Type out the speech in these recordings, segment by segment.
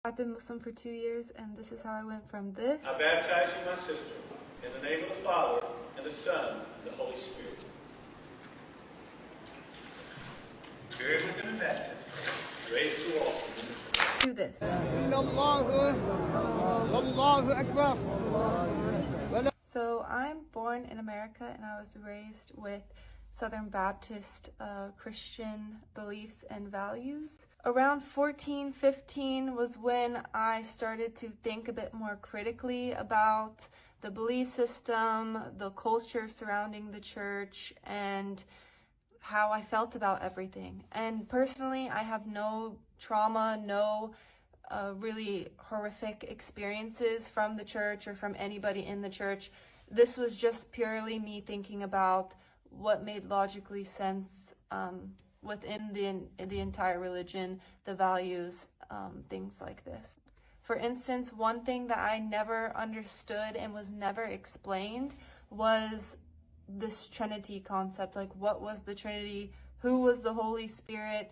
I've been Muslim for 2 years, and this is how I went from this. I baptize you, my sister, in the name of the Father, and the Son, and the Holy Spirit. Buried with him in baptism, raised to all. To this. So I'm born in America, and I was raised with Southern Baptist Christian beliefs and values. Around 14, 15 was when I started to think a bit more critically about the belief system, the culture surrounding the church, and how I felt about everything. And personally, I have no trauma, no really horrific experiences from the church or from anybody in the church. This was just purely me thinking about what made logically sense within the entire religion, the values, things like this. For instance, one thing that I never understood and was never explained was this Trinity concept. Like, what was the Trinity? Who was the Holy Spirit?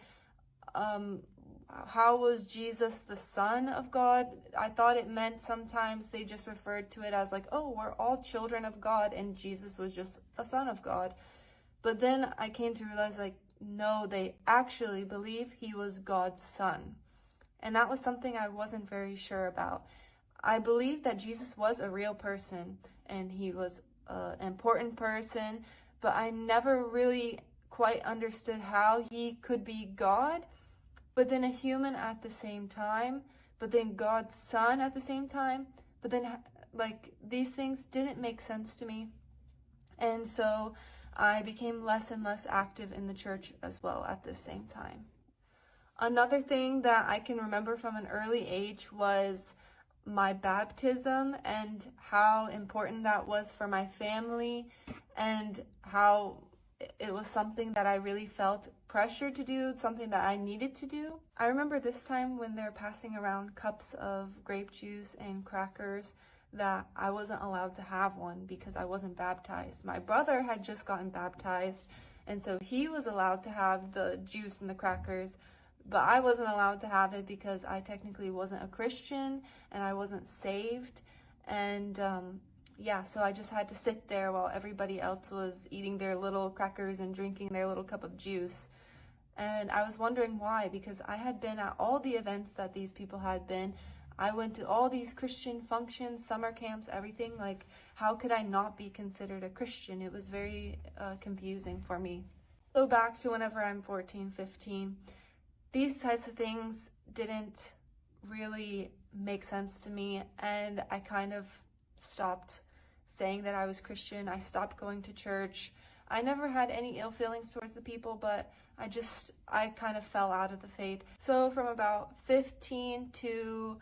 How was Jesus the Son of God? I thought it meant sometimes they just referred to it as like, oh, we're all children of God, and Jesus was just a son of God. But then I came to realize, like, no, they actually believe he was God's son. And that was something I wasn't very sure about. I believe that Jesus was a real person, and he was an important person, but I never really quite understood how he could be God, but then a human at the same time, but then God's son at the same time. But then, like, these things didn't make sense to me. And so I became less and less active in the church as well at the same time. Another thing that I can remember from an early age was my baptism and how important that was for my family, and how it was something that I really felt pressured to do, something that I needed to do. I remember this time when they're passing around cups of grape juice and crackers that I wasn't allowed to have one because I wasn't baptized. My brother had just gotten baptized, and so he was allowed to have the juice and the crackers, but I wasn't allowed to have it because I technically wasn't a Christian and I wasn't saved. And so I just had to sit there while everybody else was eating their little crackers and drinking their little cup of juice. And I was wondering why, because I had been at all the events that these people had been. I went to all these Christian functions, summer camps, everything. Like, how could I not be considered a Christian? It was very confusing for me. So back to whenever I'm 14, 15, these types of things didn't really make sense to me, and I kind of stopped saying that I was Christian. I stopped going to church. I never had any ill feelings towards the people, but I kind of fell out of the faith. So from about 15 to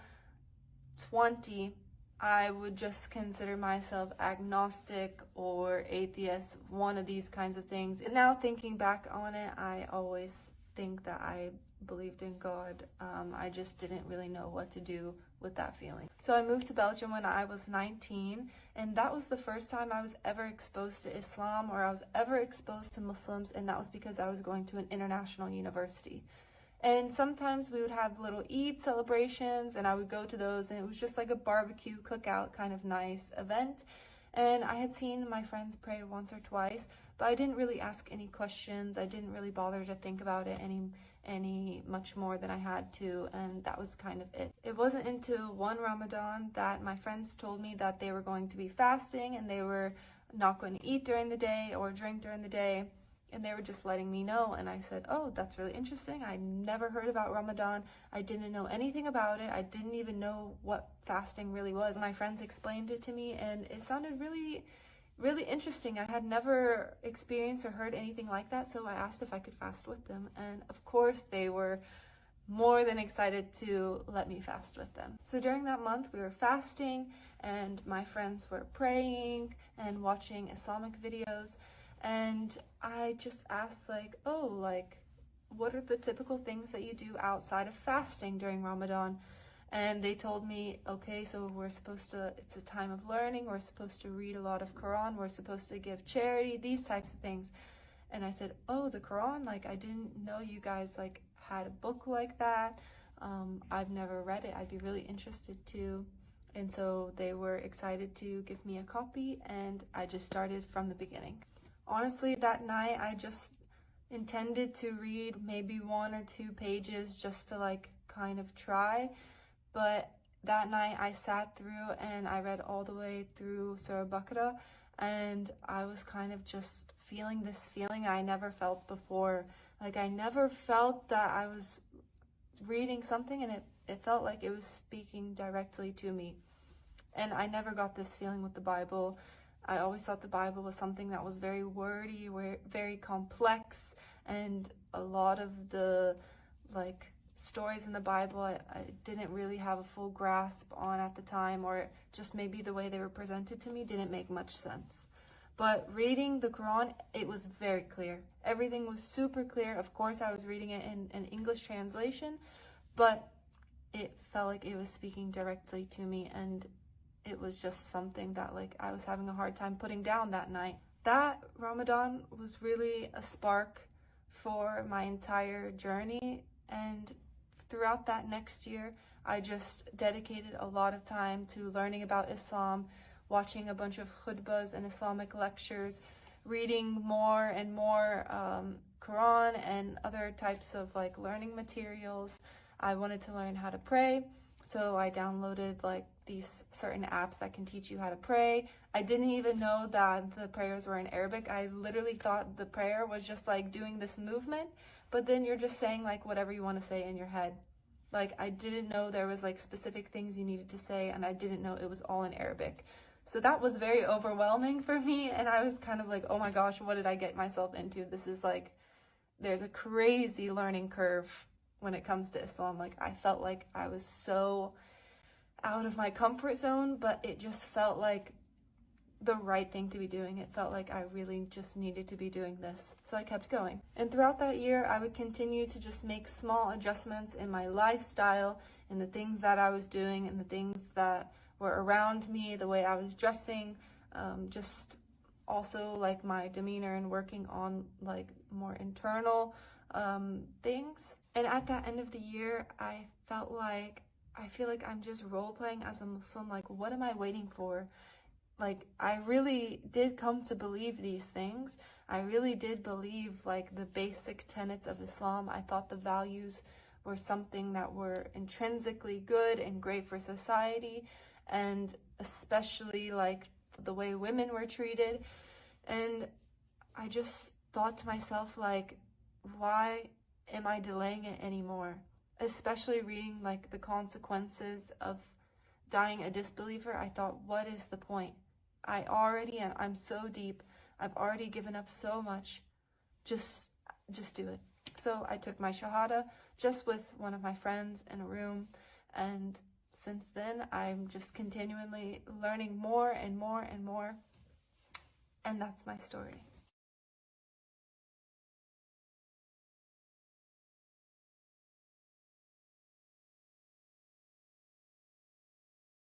20, I would just consider myself agnostic or atheist, one of these kinds of things. And now thinking back on it, I always think that I believed in God. I just didn't really know what to do with that feeling. So I moved to Belgium when I was 19, and that was the first time I was ever exposed to Islam, or I was ever exposed to Muslims, and that was because I was going to an international university. And sometimes we would have little Eid celebrations, and I would go to those, and it was just like a barbecue cookout kind of nice event. And I had seen my friends pray once or twice, but I didn't really ask any questions. I didn't really bother to think about it any much more than I had to, and that was kind of it. It wasn't until one Ramadan that my friends told me that they were going to be fasting and they were not going to eat during the day or drink during the day, and they were just letting me know. And I said, oh, that's really interesting. I never heard about Ramadan. I didn't know anything about it. I didn't even know what fasting really was. My friends explained it to me, and it sounded really interesting. I had never experienced or heard anything like that, so I asked if I could fast with them, and of course they were more than excited to let me fast with them. So during that month we were fasting, and my friends were praying and watching Islamic videos, and I just asked, like, oh, like, what are the typical things that you do outside of fasting during Ramadan? And they told me, okay, so it's a time of learning, we're supposed to read a lot of Quran, we're supposed to give charity, these types of things. And I said, oh, the Quran, like, I didn't know you guys, like, had a book like that. I've never read it. I'd be really interested to. And so they were excited to give me a copy, and I just started from the beginning. Honestly, that night I just intended to read maybe 1 or 2 pages just to like kind of try, but that night I sat through and I read all the way through Surah Baqarah, and I was kind of just feeling this feeling I never felt before. Like, I never felt that I was reading something and it felt like it was speaking directly to me. And I never got this feeling with the Bible. I always thought the Bible was something that was very wordy, very complex, and a lot of the like stories in the Bible I didn't really have a full grasp on at the time, or just maybe the way they were presented to me didn't make much sense. But reading the Quran, it was very clear. Everything was super clear. Of course, I was reading it in an English translation, but it felt like it was speaking directly to me, and it was just something that like I was having a hard time putting down that night. That Ramadan was really a spark for my entire journey, and throughout that next year, I just dedicated a lot of time to learning about Islam, watching a bunch of khutbahs and Islamic lectures, reading more and more Quran and other types of like learning materials. I wanted to learn how to pray, so I downloaded like these certain apps that can teach you how to pray. I didn't even know that the prayers were in Arabic. I literally thought the prayer was just like doing this movement, but then you're just saying like whatever you want to say in your head. Like, I didn't know there was like specific things you needed to say, and I didn't know it was all in Arabic. So that was very overwhelming for me, and I was kind of like, oh my gosh, what did I get myself into? This is like, there's a crazy learning curve when it comes to Islam. Like, I felt like I was so out of my comfort zone, but it just felt like the right thing to be doing. It felt like I really just needed to be doing this. So I kept going. And throughout that year, I would continue to just make small adjustments in my lifestyle, in the things that I was doing, and the things that were around me, the way I was dressing, just also like my demeanor, and working on like more internal things. And at that end of the year, I feel like I'm just role playing as a Muslim. Like, what am I waiting for? Like, I really did come to believe these things. I really did believe like the basic tenets of Islam. I thought the values were something that were intrinsically good and great for society, and especially like the way women were treated. And I just thought to myself, like, why am I delaying it anymore? Especially reading like the consequences of dying a disbeliever. I thought, what is the point? I'm so deep. I've already given up so much. Just do it. So I took my Shahada just with one of my friends in a room, and since then I'm just continually learning more and more and more, and that's my story.